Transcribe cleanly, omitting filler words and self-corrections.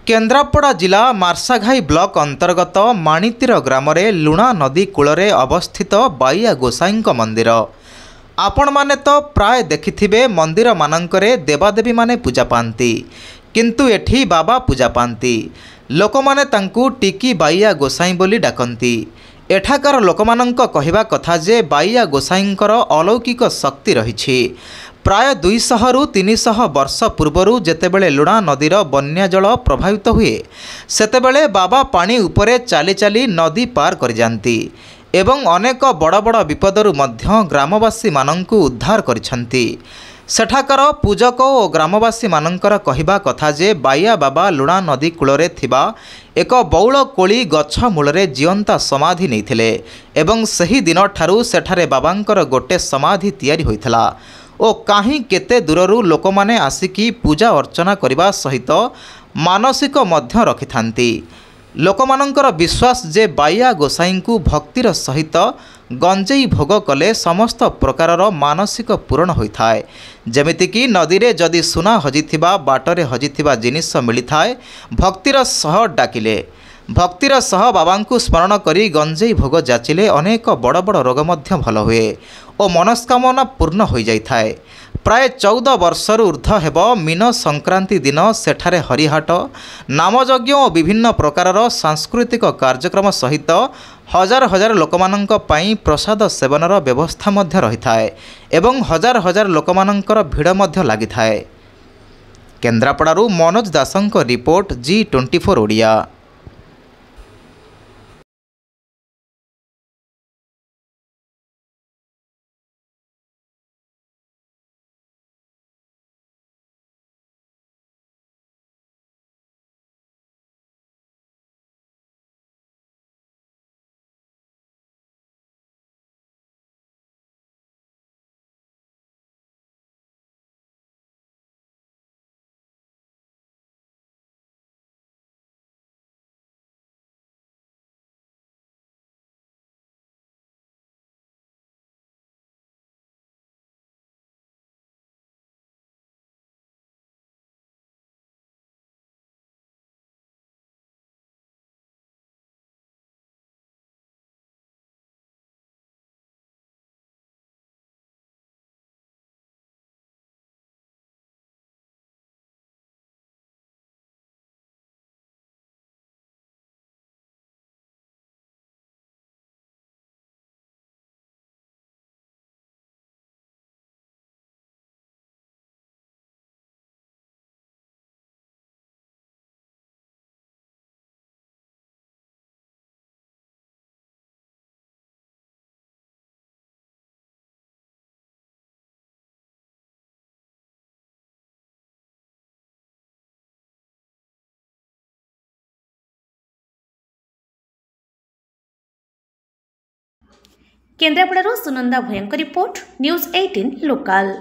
केन्द्रापड़ा जिला मार्साघाई ब्लॉक अंतर्गत माणितीर ग्राम लुणा नदी कूल अवस्थित बाइया गोसाई मंदिर। आपण माने तो प्राय देखिथिबे मंदिर मानंकरे देवादेवी माने पूजा पाती, किंतु एठी बाबा पूजा पाती। लोक माने तांकु टिकी बाइया गोसाई बोली डाकंती। एठाकार लोकमानंक कहिबा कथा जे बाइया गोसाईंकर अलौकिक शक्ति रहिछि। प्राय 200 रु 300 वर्ष पूर्वर जेतेबेले लुणा नदीर बन्या जल प्रभावित हुए सेतेबेले बाबा पानी उपरे चाली चाली नदी पार कर जाती एवं अनेक बड़ बड़ विपदरु मध्य ग्रामवासी मानंकु उद्धार करिसंती। सेठाकर पूजक और ग्रामवासी मानंकर कहिबा कथा जे बाइया बाबा लुणा नदी कूलरे थिबा एक बौल कोली गछ मूलरे जीवंता समाधि नैथिले एवं सही दिन ठारू सेठारे बाबांकर गोटे समाधि तैयारी होइथला ओ काहीं केते दूररू लोकमाने आसिकी पूजा अर्चना करने सहित मानसिक मध्य रखिथांती। लोकमानंकर विश्वास जे बाइया गोसाई को भक्तिर सहित गंजेई भोग कले समस्त प्रकारर मानसिक पूरण होइथाय। जेमितिकी नदी रे जदि सुना हजिथिबा बाटरे हजिथिबा जिनिस मिलिथाय भक्तिर सह डाकिले भक्तिर सह बाबांकु स्मरण करी गंजेई भोग जाचिले अनेक बड़ बड़ रोग मध्य भल हुए और मनस्कामना पूर्ण हो जाए। प्राय 14 वर्षर ऊर्ध्व हेब मीन संक्रांति दिन सेठारे हरिहाट नामयज्ञ और विभिन्न प्रकारर सांस्कृतिक कार्यक्रम सहित हजार हजार लोकमानंक पई प्रसाद सेवनर व्यवस्था मध्य रही थाए एवं हजार हजार लोकमानंकर भिड़ मध्य लागि थाए। केन्द्रापड़ारू मनोज दासंक रिपोर्ट G24 ओडिया। केन्द्रापड़ारू सुनंदा भयंकर रिपोर्ट न्यूज़ 18 लोकल।